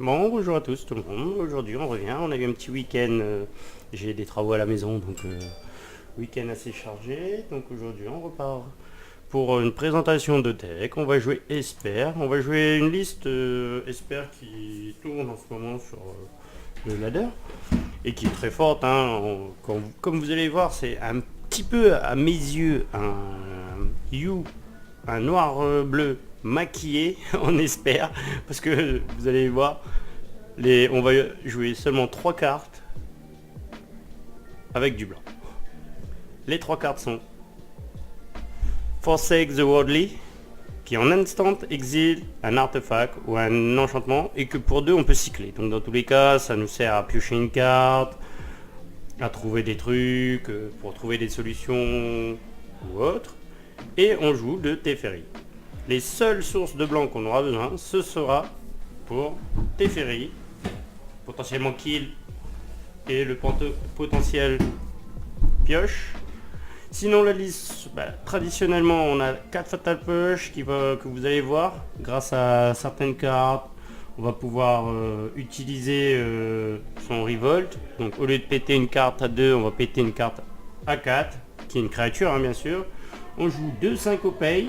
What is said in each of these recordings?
Bon, bonjour à tous tout le monde. Aujourd'hui, on revient. On a eu un petit week-end. J'ai des travaux à la maison, donc week-end assez chargé. Donc aujourd'hui, on repart pour une présentation de deck. On va jouer Esper. On va jouer une liste Esper qui tourne en ce moment sur le ladder et qui est très forte. Hein. Comme vous allez voir, c'est un petit peu à mes yeux un noir bleu maquillé en Esper parce que vous allez voir on va jouer seulement 3 cartes avec du blanc. Les 3 cartes sont Forsake the Worldly, qui en instant exile un artefact ou un enchantement, et que pour 2 on peut cycler. Donc dans tous les cas, ça nous sert à piocher une carte, à trouver des trucs, pour trouver des solutions ou autres. Et on joue de Teferi. Les seules sources de blanc qu'on aura besoin, ce sera pour Teferi, potentiellement kill et le potentiel pioche. Sinon la liste, traditionnellement on a 4 Fatal Push que vous allez voir. Grâce à certaines cartes, on va pouvoir utiliser son Revolt. Donc au lieu de péter une carte à 2, on va péter une carte à 4, qui est une créature bien sûr. On joue 2 Syncopate,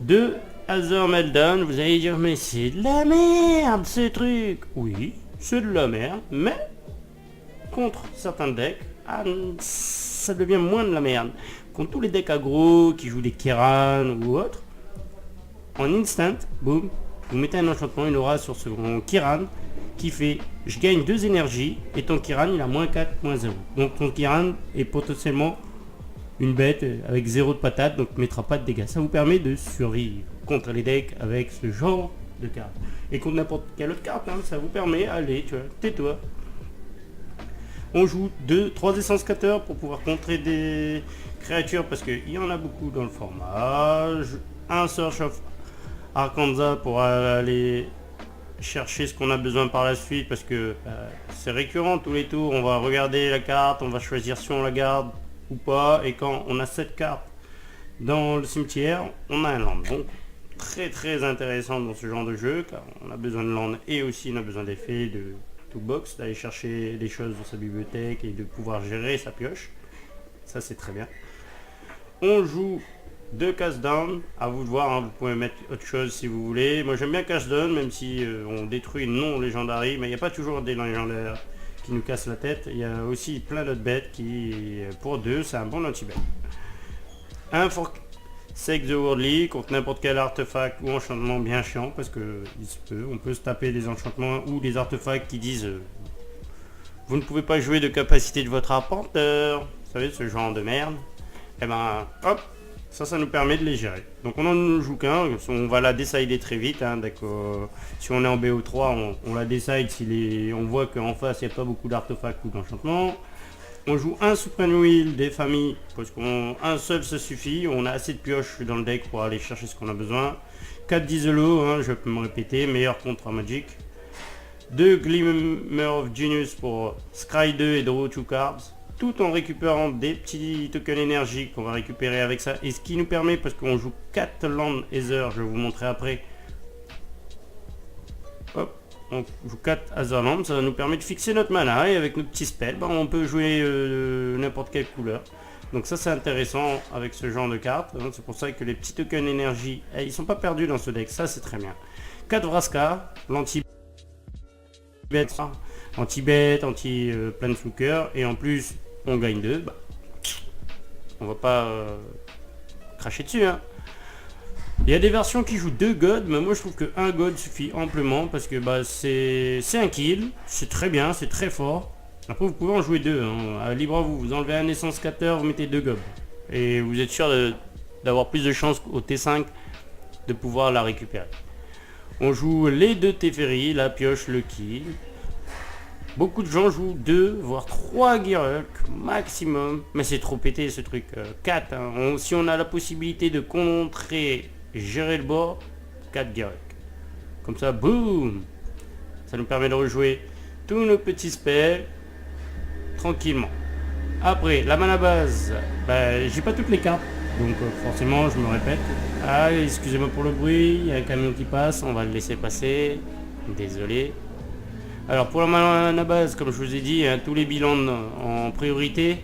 2 Aether Meltdown. Vous allez dire mais c'est de la merde ce truc. Oui, c'est de la merde, mais contre certains decks, ça devient moins de la merde. Contre tous les decks aggro qui jouent des Kiran ou autres, en instant, boum, vous mettez un enchantement, une aura sur ce Kiran qui fait je gagne 2 énergies et ton Kiran il a -4, -0. Donc ton Kiran est potentiellement une bête avec 0 de patate, donc ne mettra pas de dégâts. Ça vous permet de survivre contre les decks avec ce genre de carte. Et contre n'importe quelle autre carte, hein, ça vous permet, allez, tu vois, tais-toi. On joue 3 essences cutter pour pouvoir contrer des créatures parce qu'il y en a beaucoup dans le format. Un Search of Arkansas pour aller chercher ce qu'on a besoin par la suite parce que c'est récurrent tous les tours. On va regarder la carte, on va choisir si on la garde ou pas. Et quand on a cette carte dans le cimetière, on a un land. Donc très très intéressant dans ce genre de jeu car on a besoin de land et aussi on a besoin d'effets de box, d'aller chercher des choses dans sa bibliothèque et de pouvoir gérer sa pioche. Ça c'est très bien. On joue 2 cast down, à vous de voir, hein, vous pouvez mettre autre chose si vous voulez. Moi j'aime bien cast down même si on détruit non légendary, mais il n'y a pas toujours des légendaires qui nous cassent la tête. Il y a aussi plein d'autres bêtes qui pour 2 c'est un bon anti-bet. Un Forsake the Worldly contre n'importe quel artefact ou enchantement bien chiant parce que on peut se taper des enchantements ou des artefacts qui disent vous ne pouvez pas jouer de capacité de votre arpenteur, vous savez ce genre de merde. Et ben hop, ça nous permet de les gérer. Donc on en joue qu'un, on va la décider très vite, hein, d'accord. Si on est en BO3 on la décide si on voit qu'en face il n'y a pas beaucoup d'artefacts ou d'enchantements. On joue un Supreme Will des familles, parce qu'un seul ça suffit, on a assez de pioches dans le deck pour aller chercher ce qu'on a besoin. 4 Dieselo, hein, je peux me répéter, meilleur contre Magic. 2 Glimmer of Genius pour Scry 2 et Draw 2 cards, tout en récupérant des petits tokens énergie qu'on va récupérer avec ça. Et ce qui nous permet, parce qu'on joue 4 Land Ether, je vais vous montrer après. Hop. On joue 4 Azerland, ça nous permet de fixer notre mana et avec nos petits spells, on peut jouer n'importe quelle couleur. Donc ça c'est intéressant avec ce genre de cartes, hein. C'est pour ça que les petits tokens énergie, ils sont pas perdus dans ce deck, ça c'est très bien. 4 Vraska, l'anti-bet, anti-planeswalker, et en plus on gagne 2, on va pas cracher dessus, hein. Il y a des versions qui jouent 2 gods, mais moi je trouve que 1 god suffit amplement parce que c'est un kill, c'est très bien, c'est très fort. Après vous pouvez en jouer 2, hein. Libre à vous, vous enlevez un essence scatter, vous mettez 2 gobs. Et vous êtes sûr d'avoir plus de chances au T5 de pouvoir la récupérer. On joue les 2 Teferi, la pioche, le kill. Beaucoup de gens jouent 2 voire 3 Girok maximum, mais c'est trop pété ce truc. 4, hein. Si on a la possibilité de contrer, gérer le bord, 4 Girok. Comme ça, boum, ça nous permet de rejouer tous nos petits spells tranquillement. Après, la mana base, j'ai pas toutes les cartes, donc forcément je me répète. Ah, excusez-moi pour le bruit, il y a un camion qui passe, on va le laisser passer. Désolé. Alors pour la mana base, comme je vous ai dit, tous les bilans en priorité.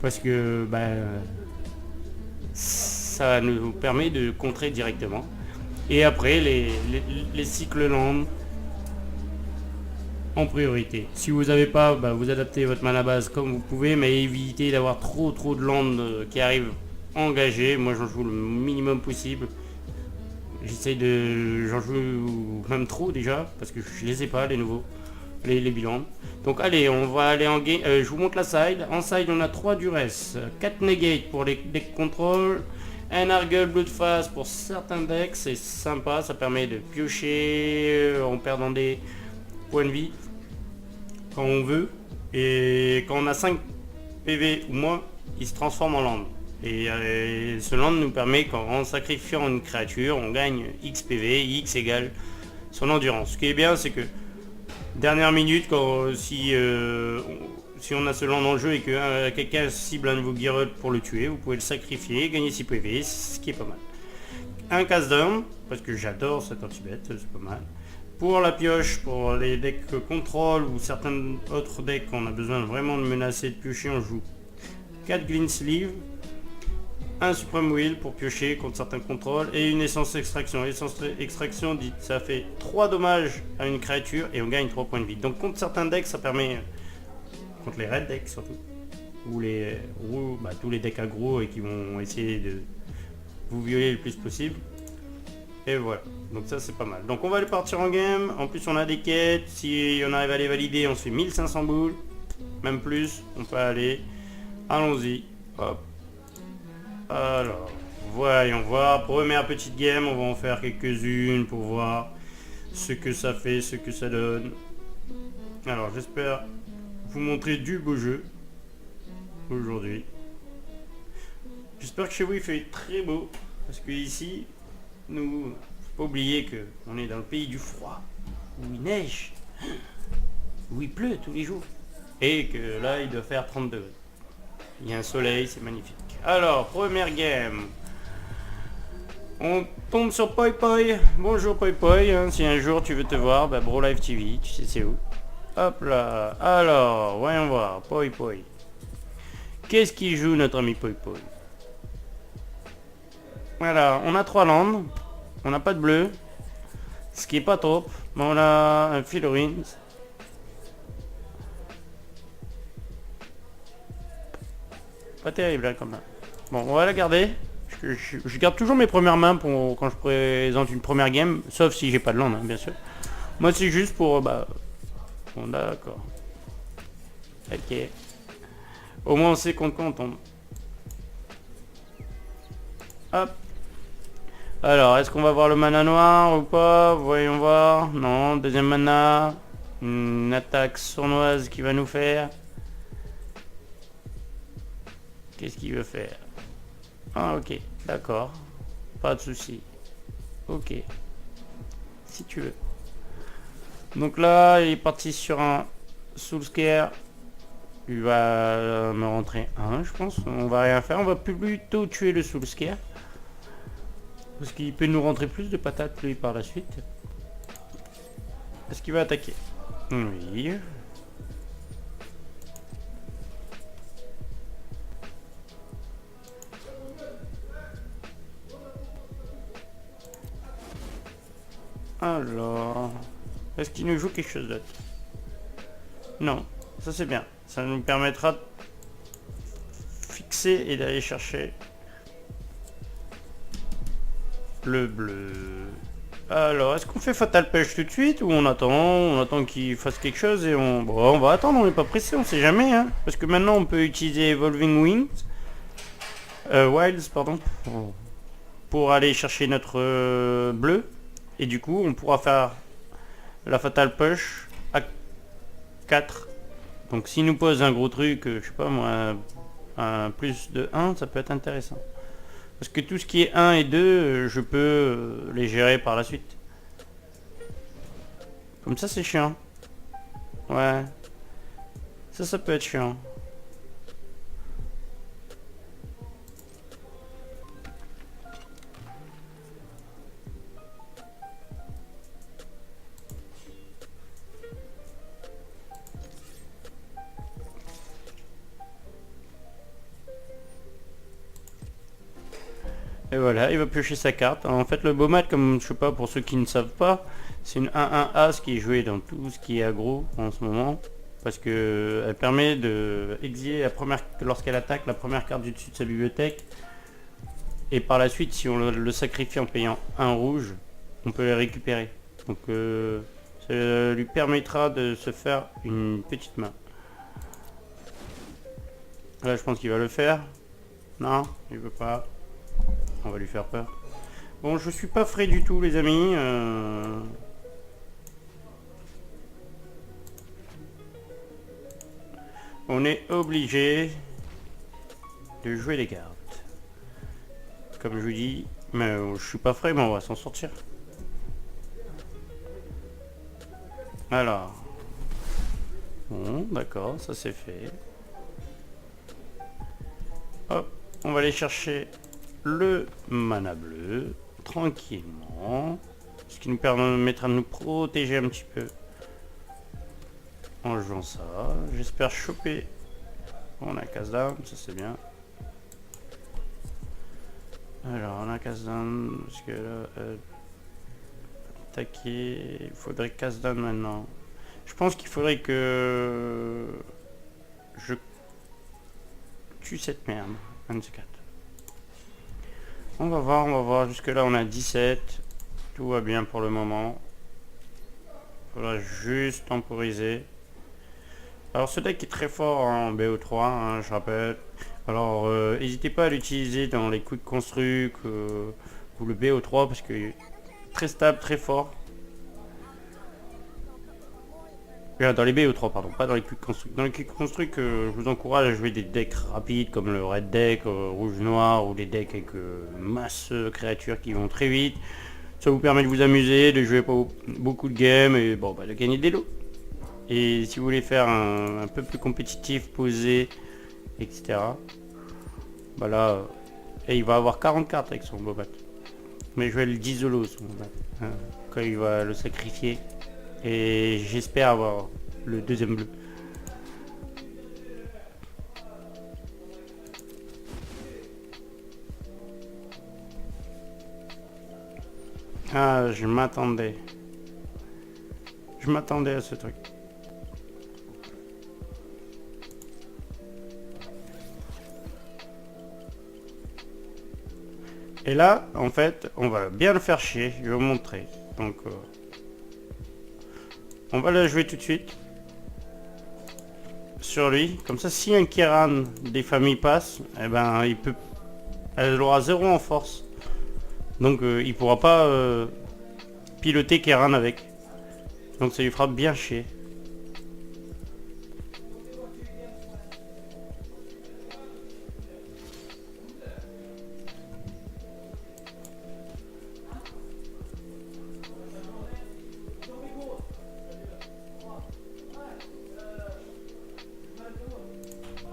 Parce que ça nous permet de contrer directement. Et après les cycles land en priorité. Si vous n'avez pas, vous adaptez votre mana base comme vous pouvez, mais évitez d'avoir trop de land qui arrivent engagés. Moi j'en joue le minimum possible. J'essaye j'en joue même trop déjà, parce que je les ai pas les nouveaux, les bilans. Donc allez, on va aller en game. Je vous montre la side. En side on a 3 duress, 4 negate pour les decks control, un Argle Bloodfast pour certains decks, c'est sympa, ça permet de piocher en perdant des points de vie quand on veut. Et quand on a 5 PV ou moins, il se transforme en land. Et ce land nous permet, qu'en sacrifiant une créature, on gagne X PV, X égale son endurance. Ce qui est bien, c'est que dernière minute, si on a ce land en jeu et que quelqu'un cible un de vos Geralt pour le tuer, vous pouvez le sacrifier, gagner 6 PV, ce qui est pas mal. Un cast down, parce que j'adore cet anti-bet, c'est pas mal. Pour la pioche, pour les decks contrôle ou certains autres decks, on a besoin vraiment de menacer de piocher, on joue 4 Green Sleeve, un Supreme Will pour piocher contre certains contrôles et une essence extraction. Essence extraction dit ça fait 3 dommages à une créature et on gagne 3 points de vie. Donc contre certains decks ça permet, contre les red decks surtout, ou tous les decks aggro et qui vont essayer de vous violer le plus possible. Et voilà, donc ça c'est pas mal. Donc on va aller partir en game, en plus on a des quêtes, si on arrive à les valider on se fait 1500 boules, même plus, on peut aller, allons-y, hop. Alors, voyons voir, première petite game, on va en faire quelques-unes pour voir ce que ça fait, ce que ça donne. Alors j'espère vous montrer du beau jeu aujourd'hui. J'espère que chez vous il fait très beau, parce que ici, nous, faut pas oublier qu'on est dans le pays du froid, où il neige, où il pleut tous les jours, et que là il doit faire 30 degrés. Il y a un soleil, c'est magnifique. Alors, première game. On tombe sur Poi Poi. Bonjour Poi Poi, hein, si un jour tu veux te voir, Bro Live TV, tu sais c'est où. Hop là. Alors, voyons voir. Poi Poi. Qu'est-ce qu'il joue notre ami Poi Poi? Voilà, on a 3 landes. On n'a pas de bleu. Ce qui est pas top. Mais on a un Philorines. Pas terrible là comme ça. Bon, on va la garder. Je garde toujours mes premières mains pour quand je présente une première game, sauf si j'ai pas de land, hein, bien sûr. Moi c'est juste pour bon d'accord. Ok. Au moins on sait contre quoi on tombe. Hop. Alors, est-ce qu'on va voir le mana noir ou pas? Voyons voir. Non, deuxième mana. Une attaque sournoise qui va nous faire. Qu'est-ce qu'il veut faire? Ah ok, d'accord. Pas de souci. Ok. Si tu veux. Donc là, il est parti sur un Soul Scare. Il va me rentrer un, je pense. On va rien faire. On va plutôt tuer le Soul Scare. Parce qu'il peut nous rentrer plus de patates lui par la suite. Est-ce qu'il va attaquer? Oui. Alors, est-ce qu'il nous joue quelque chose d'autre? Non, ça c'est bien. Ça nous permettra de fixer et d'aller chercher le bleu. Alors, est-ce qu'on fait Fatal Push tout de suite ou on attend qu'il fasse quelque chose et on va attendre, on n'est pas pressé, on sait jamais, hein. Parce que maintenant on peut utiliser Evolving Wilds, pardon, pour aller chercher notre bleu. Et du coup, on pourra faire la Fatal Push à 4. Donc s'il nous pose un gros truc, je sais pas moi, un plus de 1, ça peut être intéressant. Parce que tout ce qui est 1 et 2, je peux les gérer par la suite. Comme ça, c'est chiant. Ouais. Ça peut être chiant. Et voilà, il va piocher sa carte. En fait, le Bomat, comme je sais pas, pour ceux qui ne savent pas, c'est une 1-1 As qui est jouée dans tout ce qui est aggro en ce moment. Parce que elle permet de exiler la première, lorsqu'elle attaque, la première carte du dessus de sa bibliothèque. Et par la suite, si on le sacrifie en payant un rouge, on peut les récupérer. Donc ça lui permettra de se faire une petite main. Là, je pense qu'il va le faire. Non, il veut pas. On va lui faire peur. Bon, je suis pas frais du tout, les amis. On est obligé de jouer les cartes. Comme je vous dis, mais je suis pas frais, mais on va s'en sortir. Alors. Bon, d'accord, ça c'est fait. Hop, on va aller chercher le mana bleu, tranquillement. Ce qui nous permettra de nous protéger un petit peu. En jouant ça. J'espère choper. On a casse down, ça c'est bien. Alors on a casse down, parce que là... attaquer... Il faudrait casse down maintenant. Je pense qu'il faudrait que... je tue cette merde. 24. On va voir. Jusque là on a 17. Tout va bien pour le moment. Faudra juste temporiser. Alors ce deck est très fort en BO3, hein, je rappelle. Alors n'hésitez pas à l'utiliser dans les quick construct ou le BO3 parce que très stable, très fort. Dans les BO3 pardon, pas dans les quick construct. Dans les quick construct, je vous encourage à jouer des decks rapides comme le red deck, rouge noir ou des decks avec masse créatures qui vont très vite. Ça vous permet de vous amuser, de jouer pas beaucoup de games et bon bah de gagner des lots. Et si vous voulez faire un peu plus compétitif, posé, etc. Bah là, et il va avoir 40 cartes avec son Bobat. Mais je vais le disolo son Bobat, hein, quand il va le sacrifier. Et j'espère avoir le deuxième bleu. Ah, je m'attendais. Je m'attendais à ce truc. Et là, en fait, on va bien le faire chier. Je vais vous montrer. Donc, on va la jouer tout de suite. Sur lui. Comme ça, si un Kiran des familles passe, eh ben, il peut... Elle aura 0 en force. Donc, il pourra pas piloter Kiran avec. Donc, ça lui fera bien chier.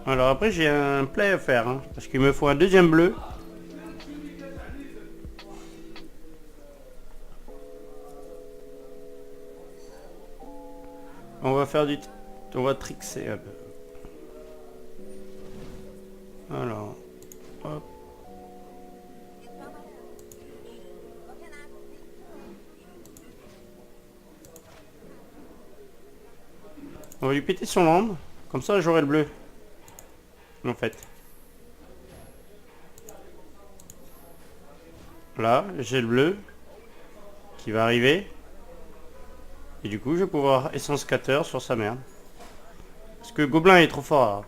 Alors après j'ai un play à faire, hein, parce qu'il me faut un deuxième bleu. On va faire du... On va trixer un peu. Alors... Hop. On va lui péter son land. Comme ça j'aurai le bleu. En fait. Là, j'ai le bleu qui va arriver. Et du coup, je vais pouvoir essence scatter sur sa merde. Parce que Gobelin est trop fort là.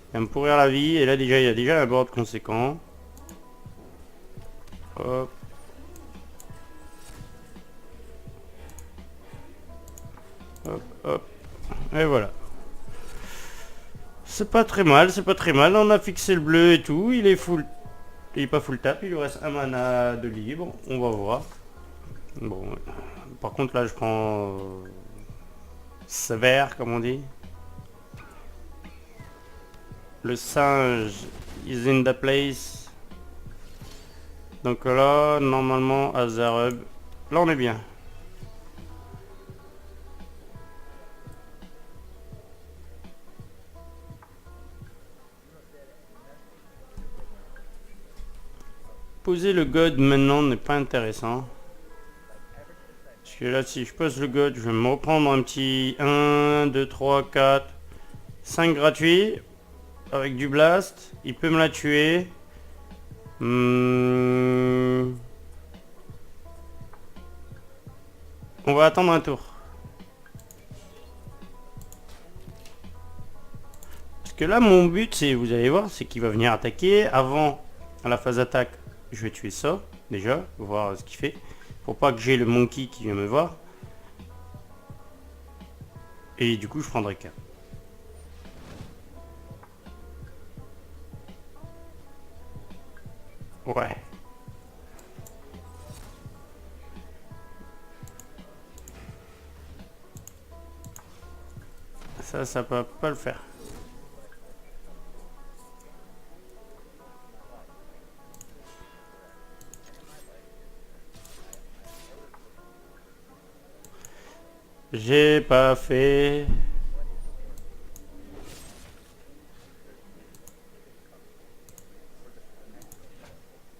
Il va me pourrir la vie. Et là, déjà, il y a déjà un board conséquent. Hop. Hop, hop. Et voilà. C'est pas très mal, c'est pas très mal. On a fixé le bleu et tout. Il est full. Il est pas full tap. Il lui reste un mana de libre. On va voir. Bon. Par contre, là, je prends... sévère, comme on dit. Le singe is in the place. Donc là, normalement, Azarub. Là, on est bien. poser le god maintenant n'est pas intéressant. Parce que là, si je pose le god, je vais me reprendre un petit 1, 2, 3, 4, 5 gratuits. Avec du blast. Il peut me la tuer. On va attendre un tour. Parce que là, mon but, c'est, vous allez voir, c'est qu'il va venir attaquer. Avant, à la phase attaque, je vais tuer ça, déjà, voir ce qu'il fait. Pour pas que j'ai le monkey qui vient me voir. Et du coup, je prendrai qu'un. Ouais. Ça peut pas le faire. J'ai pas fait.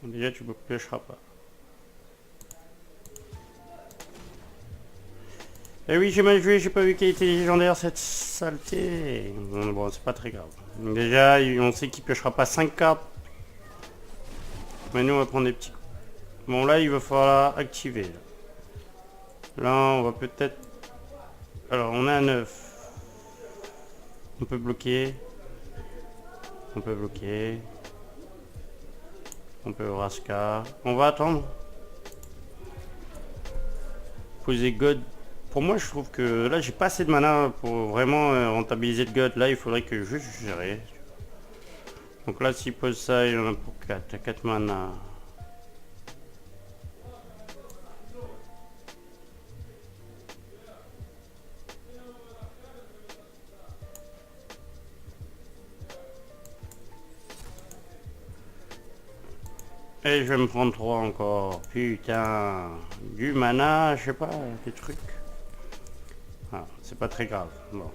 Déjà, tu me piocheras pas. Eh oui, j'ai mal joué, j'ai pas vu qu'elle était légendaire cette saleté. Bon, c'est pas très grave. Déjà, on sait qu'il piochera pas 5 cartes. Mais nous, on va prendre des petits. Bon, là, il va falloir activer. Là, on va peut-être... Alors, on a un 9. On peut bloquer. On peut bloquer. On peut Raska. On va attendre. Poser God. Pour moi, je trouve que là, j'ai pas assez de mana pour vraiment rentabiliser le God. Là, il faudrait que je gère. Donc là, s'il pose ça, il en a pour 4. 4 mana. Et je vais me prendre 3 encore. Putain. Du mana, je sais pas, des trucs. Ah, c'est pas très grave. Bon.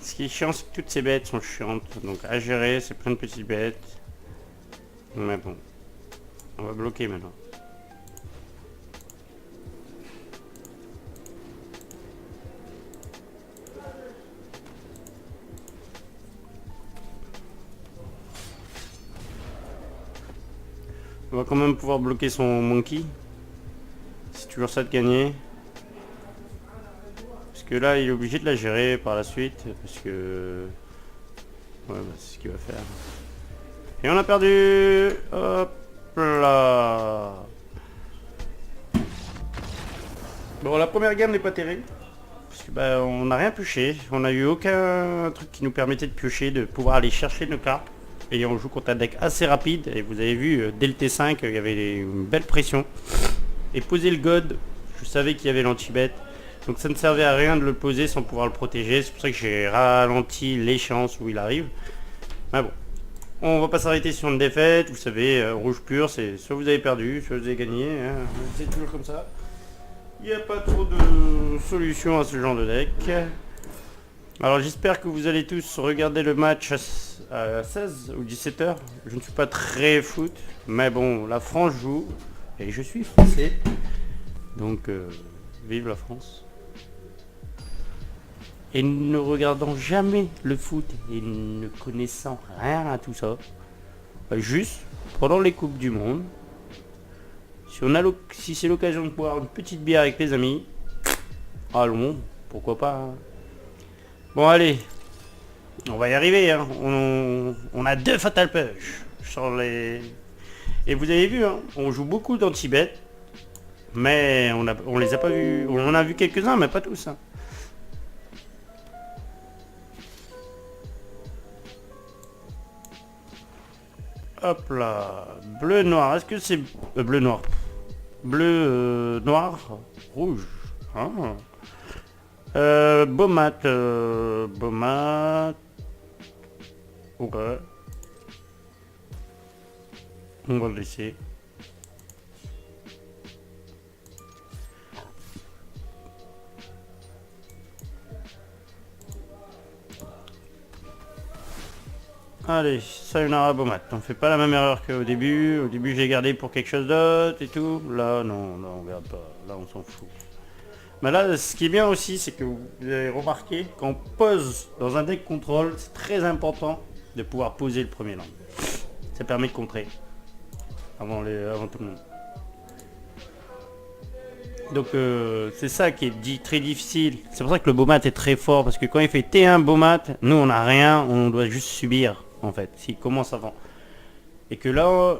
Ce qui est chiant, c'est que toutes ces bêtes sont chiantes. Donc à gérer, c'est plein de petites bêtes. Mais bon. On va bloquer maintenant. On va quand même pouvoir bloquer son monkey. C'est toujours ça de gagner. Parce que là, il est obligé de la gérer par la suite. Parce que... Ouais, bah, c'est ce qu'il va faire. Et on a perdu. Hop là. Bon, la première game n'est pas terrible. Parce que bah, on n'a rien pioché. On n'a eu aucun truc qui nous permettait de piocher, de pouvoir aller chercher nos cartes. Et on joue contre un deck assez rapide. Et vous avez vu, dès le T5, il y avait une belle pression. Et poser le God, je savais qu'il y avait l'anti-bet. Donc ça ne servait à rien de le poser sans pouvoir le protéger. C'est pour ça que j'ai ralenti l'échéance où il arrive. Mais bon. On va pas s'arrêter sur une défaite. Vous savez, rouge pur, c'est soit vous avez perdu, soit vous avez gagné. Hein. C'est toujours comme ça. Il n'y a pas trop de solutions à ce genre de deck. Alors j'espère que vous allez tous regarder le match à 16 ou 17 heures. Je ne suis pas très foot, mais bon, la France joue et je suis français. Donc vive la France. Et ne regardant jamais le foot et ne connaissant rien à tout ça, juste pendant les Coupes du Monde, si c'est l'occasion de boire une petite bière avec les amis, allons, pourquoi pas. Hein. Bon allez, on va y arriver. Hein. On a 2 Fatal Push sur les... Et vous avez vu, hein, on joue beaucoup d'anti-bet, mais on les a pas vus. On en a vu quelques-uns, mais pas tous. Hein. Hop là, bleu noir. Est-ce que c'est bleu noir? Bleu noir, rouge. Ah. Beaumat, Beaumat. Ouais. On va le laisser. Allez, sayonara Bomat. On fait pas la même erreur qu'au début. Au début, j'ai gardé pour quelque chose d'autre et tout. Là, non, là, on garde pas. Là, on s'en fout. Mais là, ce qui est bien aussi, c'est que vous avez remarqué, quand on pose dans un deck contrôle, c'est très important de pouvoir poser le premier land. Ça permet de contrer avant tout le monde. Donc c'est ça qui est dit très difficile. C'est pour ça que le Bomat est très fort, parce que quand il fait T1 Bomat, nous on n'a rien, on doit juste subir en fait, s'il commence avant. Et que là,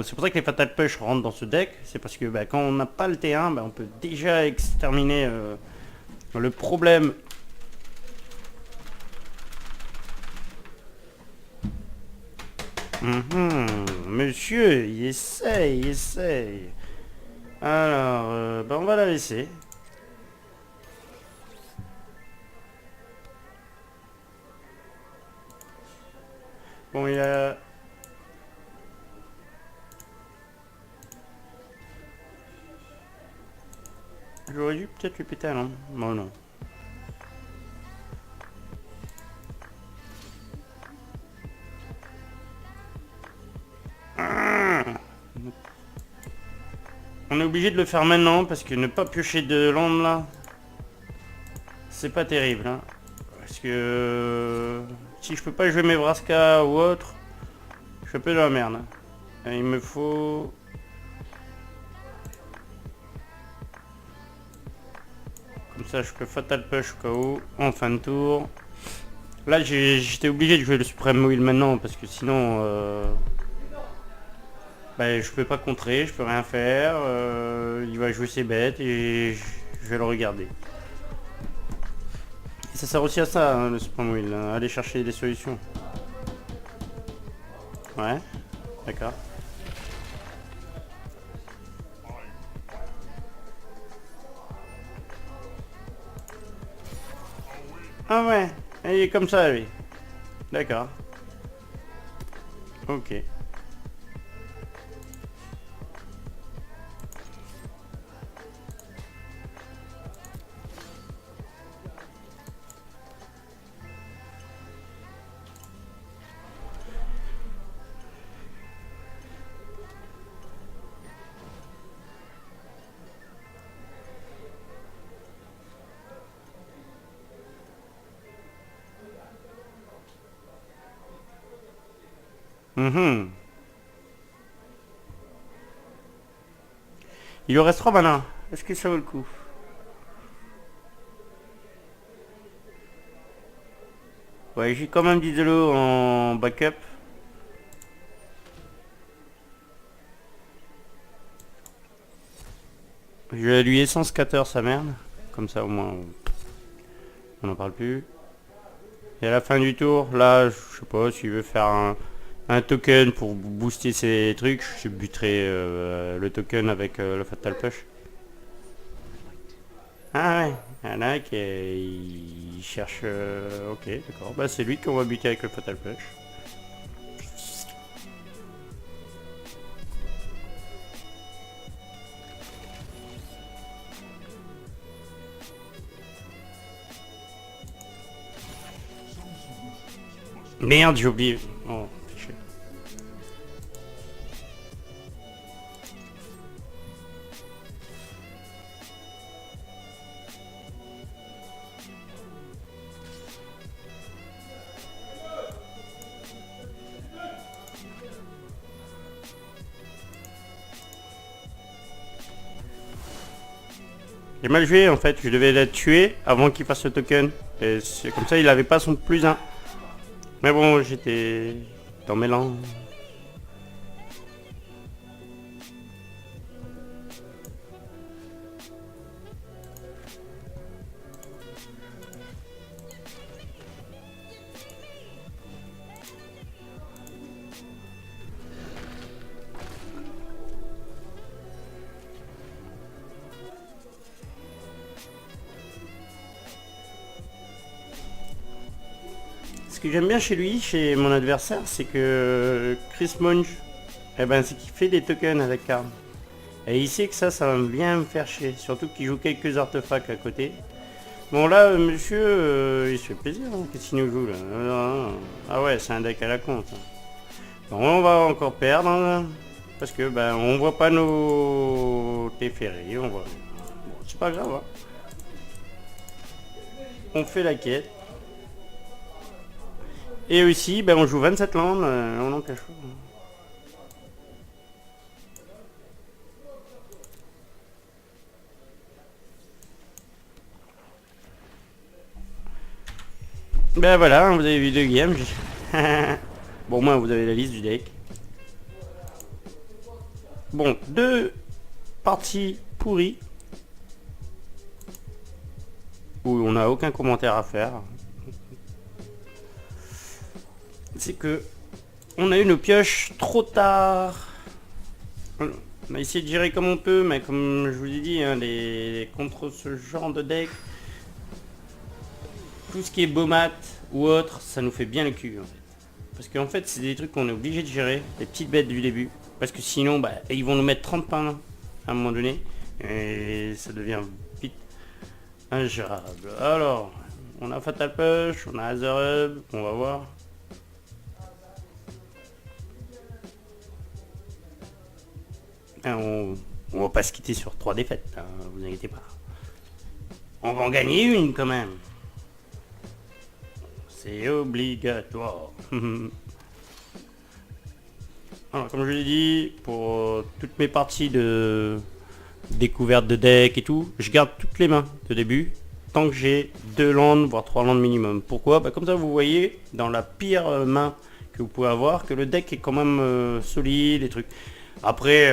c'est pour ça que les Fatal Push rentrent dans ce deck, c'est parce que quand on n'a pas le T1, on peut déjà exterminer le problème. Monsieur, il essaye. Alors, on va la laisser. Bon, il a... J'aurais dû peut-être lui péter un lampe. Bon, non. On est obligé de le faire maintenant parce que ne pas piocher de land là, c'est pas terrible. Hein. Parce que si je peux pas jouer mes Vraska ou autre, je suis un peu dans la merde. Hein. Il me faut... Comme ça je peux Fatal Push au cas où, en fin de tour. Là j'étais obligé de jouer le Supreme Will maintenant parce que sinon... je peux pas contrer, je peux rien faire, il va jouer ses bêtes et je vais le regarder. Et ça sert aussi à ça, hein, le Supreme Will, hein, aller chercher des solutions. Ouais, d'accord. Ah ouais, il est comme ça lui. D'accord. Ok. Il lui reste 3 mana. Est-ce que ça vaut le coup? Ouais, j'ai quand même 10 de l'eau en backup. Je vais lui essence scatter sa merde. Comme ça au moins on n'en parle plus. Et à la fin du tour, là, je sais pas s'il veut faire un token pour booster ses trucs, je buterai le token avec le Fatal Push. Ah ouais, il y en a qui il cherche... ok, d'accord. C'est lui qu'on va buter avec le Fatal Push. Merde, j'ai oublié. Oh, fichu. J'ai mal joué en fait, je devais la tuer avant qu'il fasse le token. Et c'est comme ça il avait pas son plus 1. Mais bon, j'étais dans mes langues. Ce que j'aime bien chez lui, chez mon adversaire, c'est que Chris Monge, c'est qu'il fait des tokens avec Karn. Et il sait que ça va bien me faire chier. Surtout qu'il joue quelques artefacts à côté. Bon là, monsieur, il se fait plaisir, hein. Qu'est-ce qu'il nous joue là? Ah ouais, c'est un deck à la compte. Bon, on va encore perdre, hein, parce que ben on voit pas nos Teferi, on voit. Bon, c'est pas grave, hein. On fait la quête. Et aussi, ben on joue 27 landes, on en cache pas. Ben voilà, vous avez vu deux games. Bon, moi, vous avez la liste du deck. Bon, deux parties pourries. Où on n'a aucun commentaire à faire. C'est que on a eu nos pioches trop tard. On a essayé de gérer comme on peut, mais comme je vous ai dit, hein, contre ce genre de deck, tout ce qui est Bomat ou autre, ça nous fait bien le cul en fait. Parce qu'en fait, c'est des trucs qu'on est obligé de gérer, les petites bêtes du début. Parce que sinon, bah, ils vont nous mettre 30 pains à un moment donné. Et ça devient vite ingérable. Alors, on a Fatal Push, on a Azerhub, on va voir. On va pas se quitter sur 3 défaites, hein, vous inquiétez pas. On va en gagner une quand même. C'est obligatoire. Alors, comme je l'ai dit, pour toutes mes parties de découverte de deck et tout, je garde toutes les mains de début, tant que j'ai 2 landes, voire 3 landes minimum. Pourquoi? Bah, comme ça vous voyez, dans la pire main que vous pouvez avoir, que le deck est quand même solide, et trucs. Après,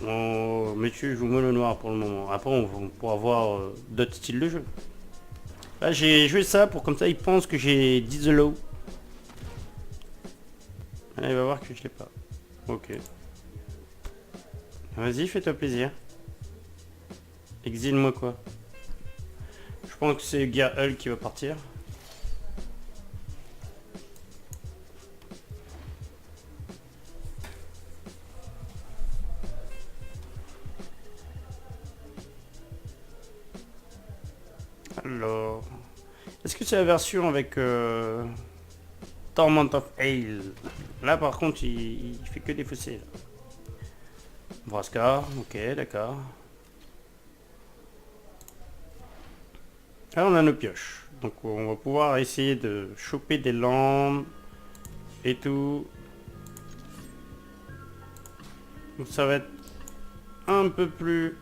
monsieur joue mono noir pour le moment. Après, on pourra voir d'autres styles de jeu. Là, j'ai joué ça pour comme ça, il pense que j'ai 10 the low. Là, il va voir que je l'ai pas. Ok. Vas-y, fais-toi plaisir. Exile-moi quoi. Je pense que c'est Gear Hull qui va partir. Alors, est-ce que c'est la version avec Torment of Hail? Là par contre il fait que des fossés là. Vraska, ok d'accord. Là on a nos pioches. Donc on va pouvoir essayer de choper des landes et tout. Donc ça va être un peu plus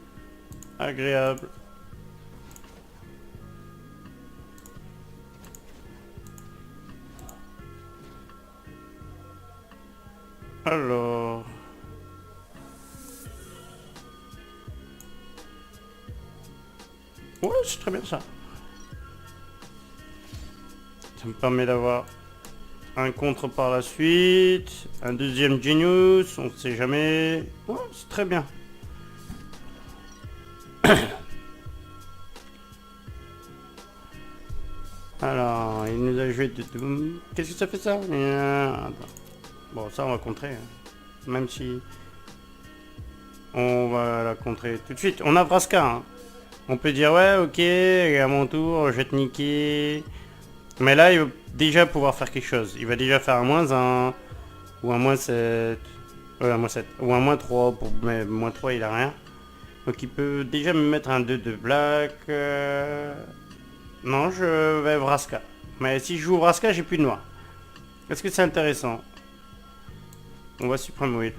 agréable. Alors... ouais, c'est très bien ça. Ça me permet d'avoir un contre par la suite, un deuxième Genius, on ne sait jamais. Ouais, c'est très bien. Alors, il nous a joué de Doom. Qu'est-ce que ça fait ça? Bon, ça on va contrer. Hein. Même si... on va la contrer tout de suite. On a Vraska. Hein. On peut dire, ouais, ok, à mon tour, je vais te niquer. Mais là, il va déjà pouvoir faire quelque chose. Il va déjà faire un -1. Ou un -7. Ouais, un -7. Ou un -3. Mais -3, il a rien. Donc il peut déjà me mettre un 2 de black. Non, je vais Vraska. Mais si je joue Vraska, j'ai plus de noir. Est-ce que c'est intéressant? On va Supreme Will.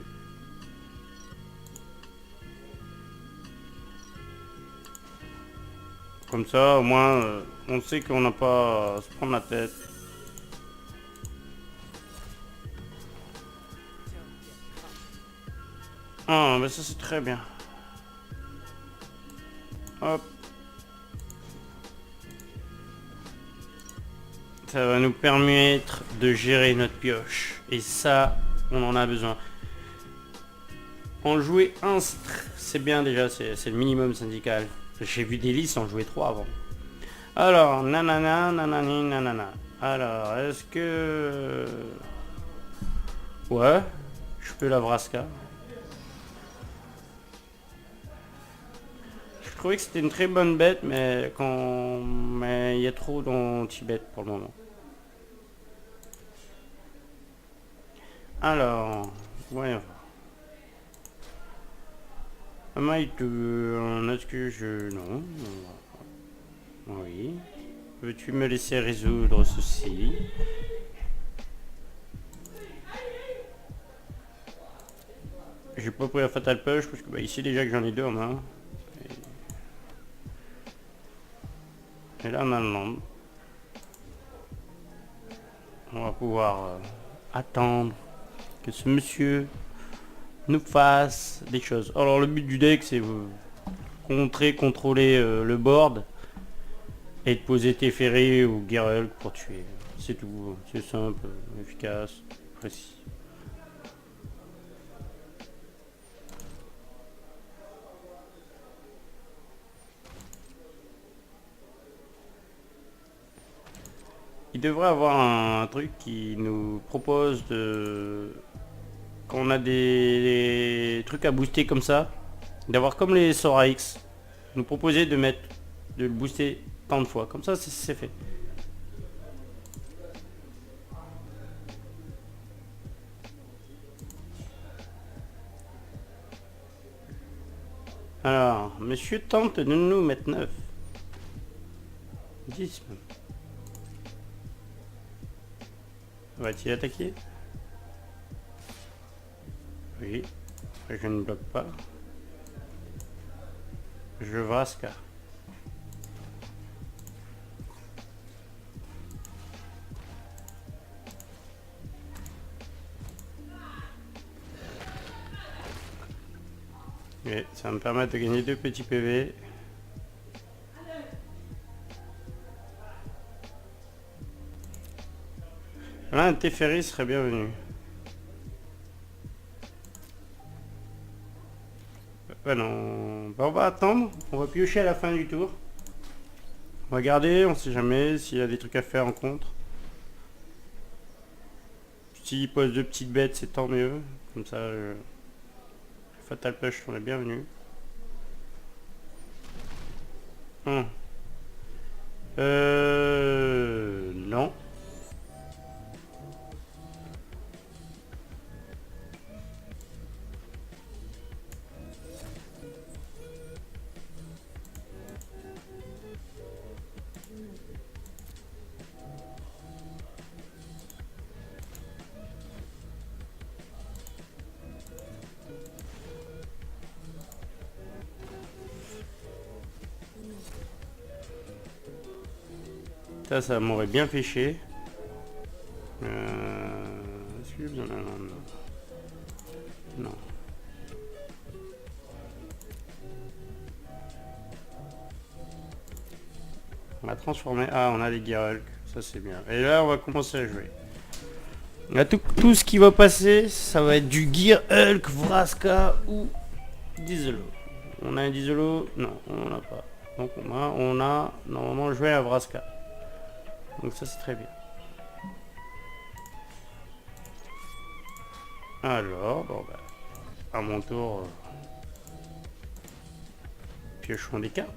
Comme ça, au moins, on sait qu'on n'a pas à se prendre la tête. Ah, mais ça c'est très bien. Hop. Ça va nous permettre de gérer notre pioche. Et ça, on en a besoin. En jouer un, c'est bien déjà, c'est le minimum syndical. J'ai vu des listes en jouer 3 avant. Alors, nanana, nanani, nanana. Alors, est-ce que... ouais, je peux la Vraska. Je trouvais que c'était une très bonne bête, mais mais il y a trop d'anti-bêtes pour le moment. Alors, voyons voir. Mike, est-ce que je... Non. Oui. Veux-tu me laisser résoudre ceci? J'ai pas pris la Fatal Push parce que ici déjà que j'en ai deux en main. Et là on a le land. On va pouvoir attendre que ce monsieur nous fasse des choses. Alors le but du deck c'est contrôler le board et de poser Teferi ou Geralt pour tuer. C'est tout, c'est simple, efficace, précis. Il devrait avoir un truc qui nous propose de... Quand on a des trucs à booster comme ça, d'avoir comme les Sora X, nous proposer de le booster tant de fois. Comme ça, c'est fait. Alors, monsieur tente de nous mettre 9. 10 même. Va-t-il attaquer? Oui. Je ne bloque pas. Je Vraska. Et ça va me permettre de gagner 2 petits PV. Là, un Teferi serait bienvenu. Ben non. Ben on va attendre. On va piocher à la fin du tour. On va garder, on sait jamais s'il y a des trucs à faire en contre. S'il pose 2 petites bêtes, c'est tant mieux. Comme ça, Fatal Push, on est bienvenu. Non. Ça m'aurait bien fait chier. Est-ce que j'ai besoin d'un land? Non. On va transformer. Ah, on a les Geralt. Ça c'est bien. Et là, on va commencer à jouer. Là, tout ce qui va passer, ça va être du Gear Hulk, Vraska ou Dizelo. On a un Dizelo? Non, on n'en a pas. Donc on a normalement joué à Vraska. Donc ça c'est très bien. Alors, bon bah, à mon tour, piochons des cartes.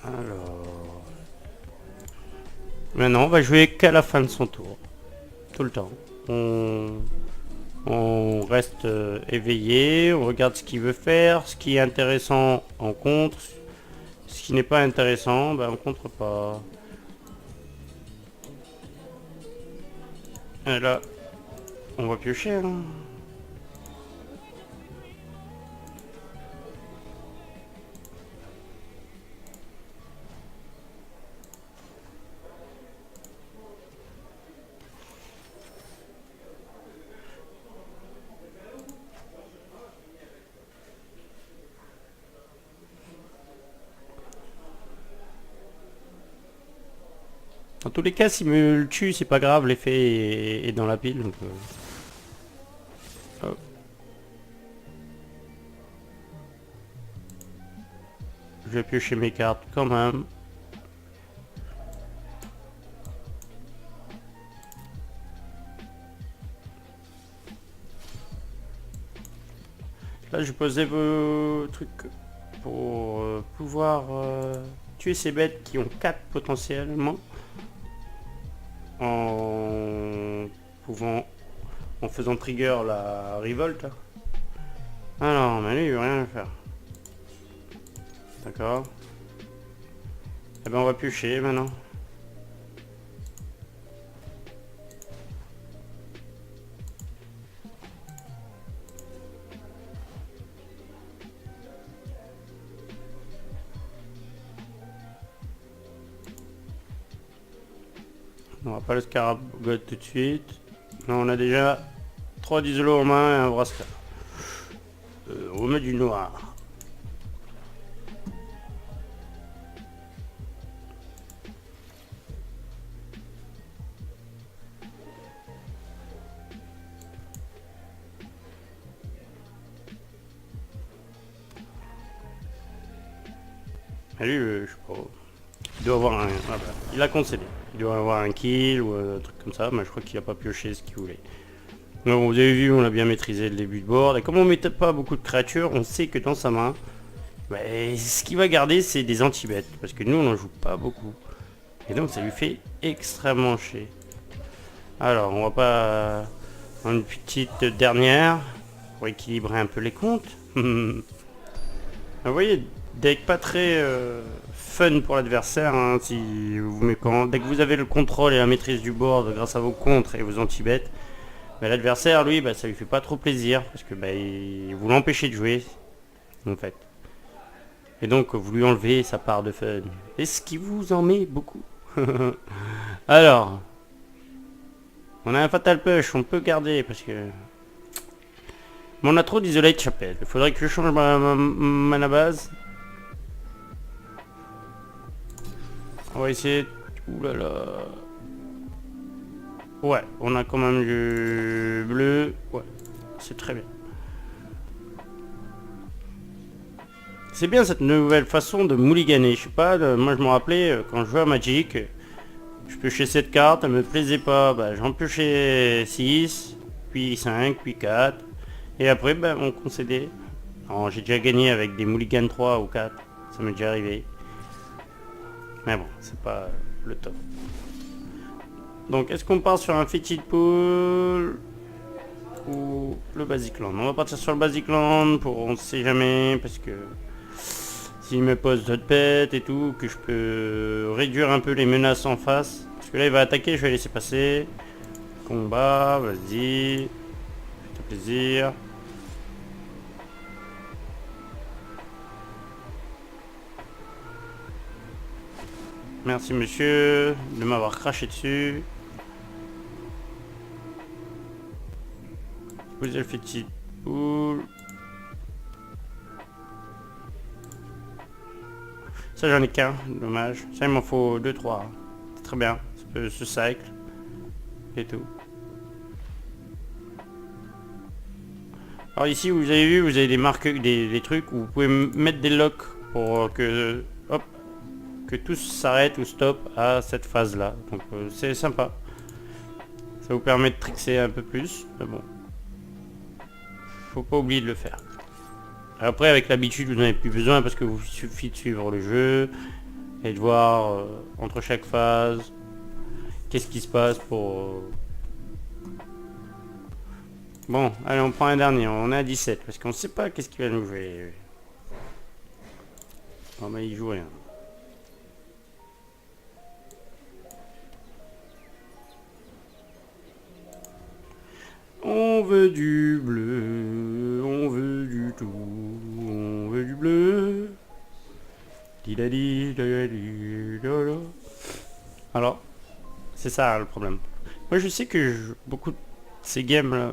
Alors, maintenant on va jouer qu'à la fin de son tour, tout le temps. On reste éveillé, on regarde ce qu'il veut faire, ce qui est intéressant on contre, ce qui n'est pas intéressant, ben on contre pas. Et là, on va piocher. Hein. Dans tous les cas, s'il me le tue, c'est pas grave, l'effet est dans la pile. Donc, oh. Je vais piocher mes cartes quand même. Là, je posais vos trucs pour pouvoir tuer ces bêtes qui ont 4 potentiellement. En faisant trigger la révolte. Alors, mais lui, il veut rien faire. D'accord. Eh ben, on va piocher maintenant. On va pas le scarabée tout de suite. Là, on a déjà 3 d'isolos en main et un bracelet. On met du noir. Et lui, je sais pas. Il doit avoir un... Ah bah, il a concédé. Il doit avoir un kill ou un truc comme ça, mais je crois qu'il a pas pioché ce qu'il voulait. Donc vous avez vu, on a bien maîtrisé le début de board. Et comme on mettait pas beaucoup de créatures, on sait que dans sa main, bah, ce qu'il va garder, c'est des anti-bêtes. Parce que nous, on n'en joue pas beaucoup. Et donc ça lui fait extrêmement chier. Alors, on va pas... Une petite dernière pour équilibrer un peu les comptes. Vous voyez, deck pas très fun pour l'adversaire. Hein, si dès que vous avez le contrôle et la maîtrise du board grâce à vos contres et vos anti-bêtes, bah, l'adversaire, lui, bah, ça lui fait pas trop plaisir parce que bah, vous l'empêchez de jouer, en fait. Et donc, vous lui enlevez sa part de fun. Est-ce qu'il vous en met beaucoup? Alors, on a un Fatal Push, on peut garder parce que... Mais on a trop d'Isolate Chapel. Il faudrait que je change ma mana base. On va essayer... Ouh là là. Ouais, on a quand même du bleu. Ouais, c'est très bien. C'est bien cette nouvelle façon de mulliganer. Je sais pas, moi je me rappelais quand je jouais à Magic, je piochais cette carte, elle me plaisait pas. Bah, j'en piochais 6, puis 5, puis 4. Et après, bah, on concédait. J'ai déjà gagné avec des mulligans 3 ou 4. Ça m'est déjà arrivé. Mais bon, c'est pas le top. Donc, est-ce qu'on part sur un Fetid Pool ou le Basic Land? On va partir sur le Basic Land pour on sait jamais, parce que s'il me pose d'autres pets et tout, que je peux réduire un peu les menaces en face. Parce que là, il va attaquer, je vais laisser passer. Combat, vas-y. Fais-toi plaisir. Merci monsieur de m'avoir craché dessus. Vous avez le Fetid Pool. Ça j'en ai qu'un, dommage. Ça il m'en faut 2-3. C'est très bien. Ça peut se cycle. Et tout. Alors ici vous avez vu, vous avez des marques, des trucs où vous pouvez mettre des locks pour que hop, que tout s'arrête ou stop à cette phase là. Donc c'est sympa. Ça vous permet de trickser un peu plus. Mais bon. Faut pas oublier de le faire. Après avec l'habitude vous n'en avez plus besoin parce que vous suffit de suivre le jeu et de voir entre chaque phase qu'est-ce qui se passe pour... Bon, allez on prend un dernier, on est à 17 parce qu'on sait pas qu'est-ce qu'il va nous jouer. Oh mais il joue rien. On veut du bleu, on veut du tout, on veut du bleu. Alors, c'est ça le problème. Moi je sais que beaucoup de ces games là,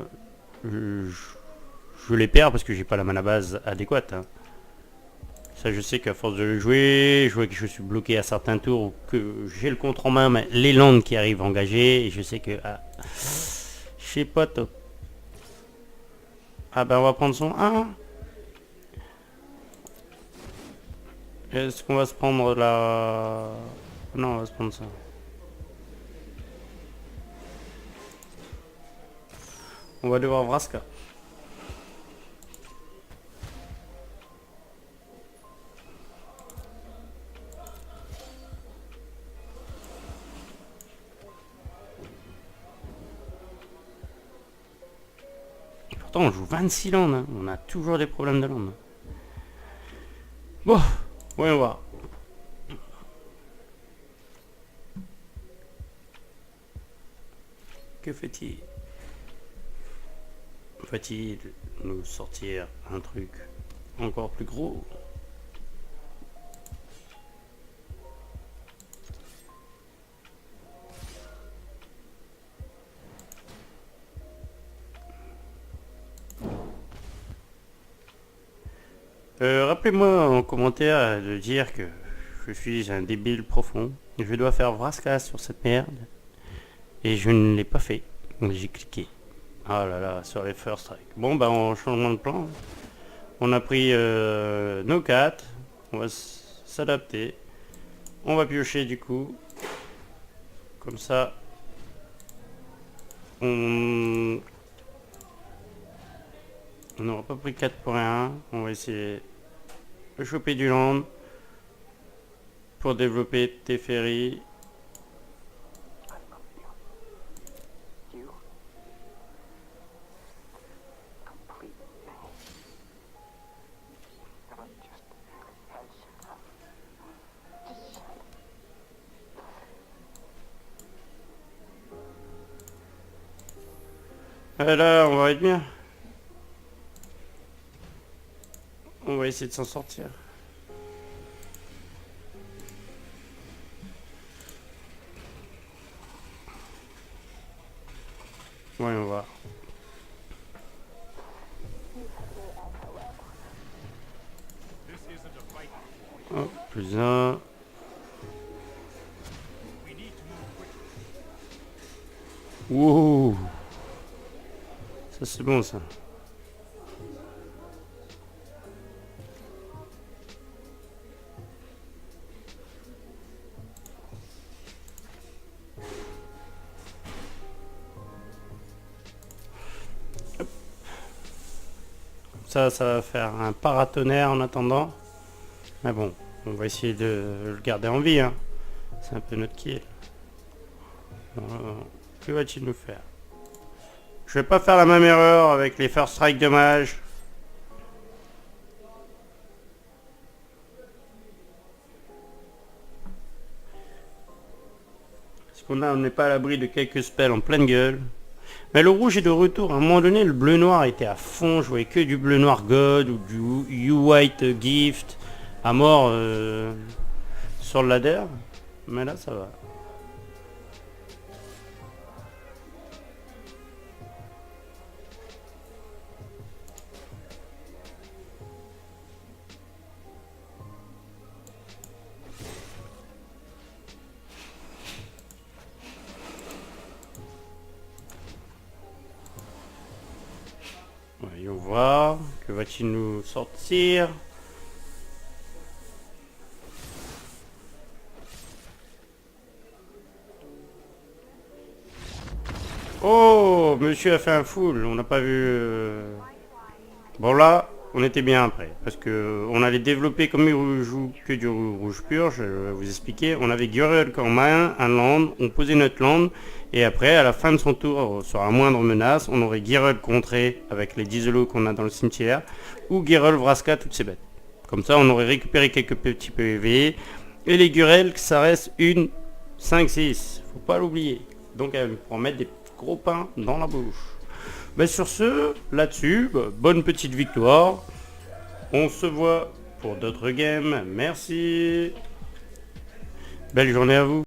je les perds parce que j'ai pas la mana base adéquate. Hein. Ça je sais qu'à force de le jouer, je vois que je suis bloqué à certains tours, que j'ai le contre en main, mais les landes qui arrivent engagées, et je sais que... Ah, je sais pas top. Ah ben on va prendre son 1. Est-ce qu'on va se prendre la... Non, on va se prendre ça. On va devoir Vraska. Pourtant on joue 26 landes, hein. On a toujours des problèmes de landes. Bon, voyons voir. Que fait-il? Va-t-il nous sortir un truc encore plus gros? Rappelez-moi en commentaire de dire que je suis un débile profond. Je dois faire Vraska sur cette merde. Et je ne l'ai pas fait. Donc j'ai cliqué. Ah là là, sur les first strike. Bon bah en changement de plan, on a pris nos 4. On va s'adapter. On va piocher du coup. Comme ça. On n'aura pas pris 4 pour rien. On va essayer de choper du land pour développer Teferi. Là, on va être bien. On va essayer de s'en sortir. Voyons voir. Oh, plus un. Wow. Ça c'est bon ça. Ça va faire un paratonnerre en attendant. Mais bon, on va essayer de le garder en vie. Hein. C'est un peu notre kill. Que va-t-il nous faire? Je vais pas faire la même erreur avec les first strike de mage. Parce qu'on n'est pas à l'abri de quelques spells en pleine gueule. Mais le rouge est de retour. À un moment donné, le bleu-noir était à fond. Je voyais que du bleu-noir God ou du You-White Gift à mort sur le ladder. Mais là, ça va. Voyons voir. Que va-t-il nous sortir? Oh, monsieur a fait un full. On n'a pas vu... Bon là, on était bien après. Parce que on allait développer comme il joue que du rouge pur. Je vais vous expliquer. On avait Gurulk en main, un land. On posait notre land. Et après, à la fin de son tour, sur la moindre menace, on aurait Gurulk contré avec les 10 lots qu'on a dans le cimetière. Ou Gurulk Vraska, toutes ces bêtes. Comme ça, on aurait récupéré quelques petits PV. Et les Gurulk, ça reste une 5-6. Faut pas l'oublier. Donc, pour mettre des gros pains dans la bouche. Ben sur ce, là-dessus, bonne petite victoire. On se voit pour d'autres games. Merci. Belle journée à vous.